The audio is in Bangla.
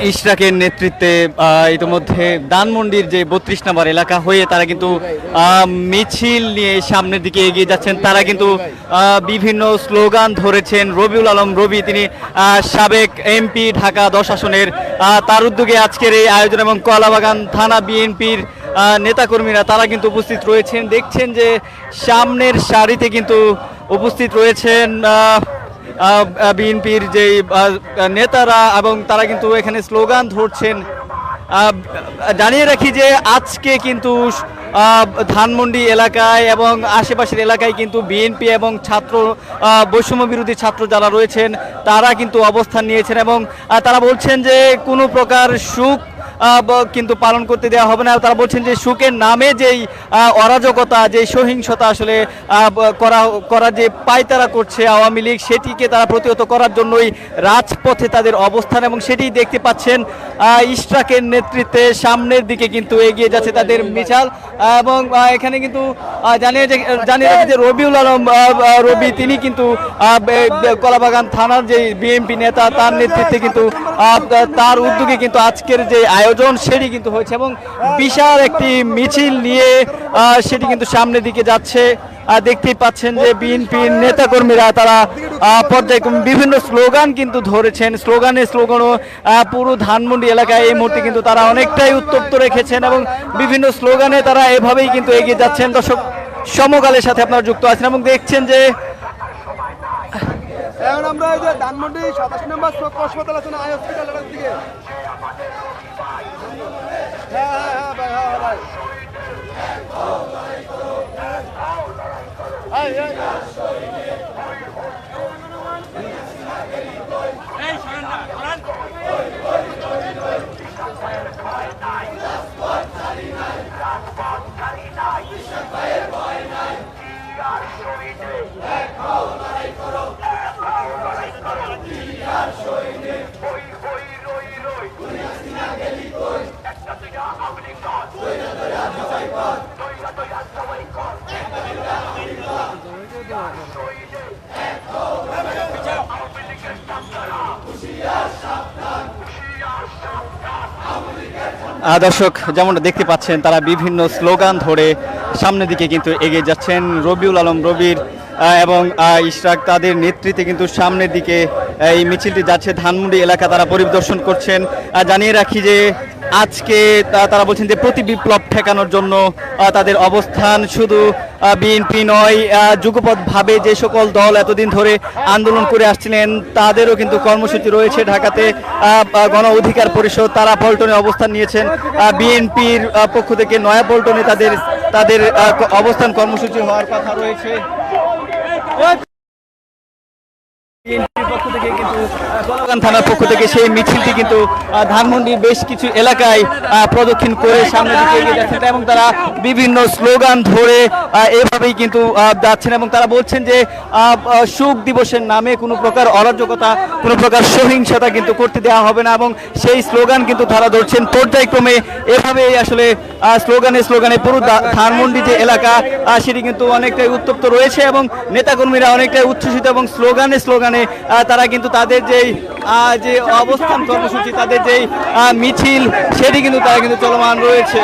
ইশরাকের নেতৃত্বে ইতিমধ্যে ধানমন্ডির যে ৩২ নম্বর এলাকা হয়ে তারা কিন্তু মিছিল নিয়ে সামনের দিকে এগিয়ে যাচ্ছেন। তারা কিন্তু বিভিন্ন স্লোগান ধরেছেন। রবিউল আলম রবি, তিনি সাবেক এমপি ঢাকা 10 আসনের, তার উদ্যোগে আজকের এই আয়োজন এবং কলাবাগান থানা বিএনপির নেতাকর্মীরা তারা কিন্তু উপস্থিত রয়েছেন। দেখছেন যে সামনের সারিতে কিন্তু উপস্থিত রয়েছেন বিএনপির যে নেতারা এবং তারা কিন্তু এখানে স্লোগান ধরছেন। জানিয়ে রাখি যে আজকে কিন্তু ধানমন্ডি এলাকায় এবং আশেপাশের এলাকায় কিন্তু বিএনপি এবং ছাত্র বৈষম্য বিরোধী ছাত্র যারা রয়েছেন তারা কিন্তু অবস্থান নিয়েছেন এবং তারা বলছেন যে কোনো প্রকার সুখ কিন্তু পালন করতে দেওয়া হবে না। তারা বলছেন যে সুখের নামে যেই অরাজকতা, যে সহিংসতা আসলে করা যে পায়তারা করছে আওয়ামী লীগ, সেটিকে তারা প্রতিহত করার জন্যই রাজপথে তাদের অবস্থান এবং সেটি দেখতে পাচ্ছেন ইশরাকের নেতৃত্বে সামনের দিকে কিন্তু এগিয়ে যাচ্ছে তাদের মিছিল। এবং এখানে কিন্তু জানিয়ে রাখি যে রবিউল আলম রবি, তিনি কিন্তু কলাবাগান থানার যে বিএনপি নেতা, তার নেতৃত্বে কিন্তু তার উদ্যোগে কিন্তু আজকের যে আয়োজন সেটি কিন্তু হয়েছে এবং বিশাল একটি মিছিল নিয়ে সেটি কিন্তু সামনের দিকে যাচ্ছে। দেখতেই পাচ্ছেন যে বিএনপির নেতাকর্মীরা তারা পর্যায়ক্রমে বিভিন্ন স্লোগান কিন্তু ধরেছেন। স্লোগানও পুরো ধানমন্ডি এলাকায় এই মুহূর্তে কিন্তু তারা অনেকটাই উত্তপ্ত রেখেছেন এবং বিভিন্ন স্লোগানে তারা এভাবেই কিন্তু এগিয়ে যাচ্ছেন। দর্শক, সমকালের সাথে আপনারা যুক্ত আছেন এবং দেখছেন যে এখন আমরা এই যে ধানমন্ডি 27 নম্বর হাসপাতাল আছে না, আই হসপিটালের দিকে। হ্যাঁ ভাই, ভাই দর্শক, যেমনটা দেখতে পাচ্ছেন তারা বিভিন্ন স্লোগান ধরে সামনের দিকে কিন্তু এগিয়ে যাচ্ছেন। রবিউল আলম রবির এবং ইশরাক তাদের নেতৃত্বে কিন্তু সামনের দিকে এই মিছিলটি যাচ্ছে। ধানমন্ডি এলাকা তারা পরিদর্শন করছেন। জানিয়ে রাখি যে আজকে তারা বলছেন যে প্রতি বিপ্লব ঠেকানোর জন্য তাদের অবস্থান শুধু বিএনপি নয়, যুগপৎভাবে যে সকল দল এতদিন ধরে আন্দোলন করে আসছিলেন তাদেরও কিন্তু কর্মসূচি রয়েছে। ঢাকাতে গণ অধিকার পরিষদ তারা পল্টনে অবস্থান নিয়েছেন। বিএনপির পক্ষ থেকে নয়াপল্টনে তাদের অবস্থান কর্মসূচি হওয়ার কথা রয়েছে। কলাবাগান থানার পক্ষ থেকে সেই মিছিলটি কিন্তু ধানমন্ডির বেশ কিছু এলাকায় প্রদক্ষিণ করে সামনের দিকে এগিয়ে যাচ্ছেন এবং তারা বিভিন্ন স্লোগান ধরে এভাবেই কিন্তু যাচ্ছেন এবং তারা বলছেন যে সুখ দিবসের নামে কোনো প্রকার অরাজকতা, কোনো প্রকার সহিংসতা কিন্তু করতে দেওয়া হবে না এবং সেই স্লোগান কিন্তু তারা ধরছেন। পর্যায়ক্রমে এভাবেই আসলে স্লোগানে পুরো ধানমন্ডি যে এলাকা সেটি কিন্তু অনেকটাই উত্তপ্ত রয়েছে এবং নেতাকর্মীরা অনেকটাই উচ্ছ্বসিত এবং স্লোগানে তারা কিন্তু তাদের যে অবস্থান কর্মসূচি, তাদের যেই মিছিল সেটি কিন্তু তারা কিন্তু চলমান রয়েছে।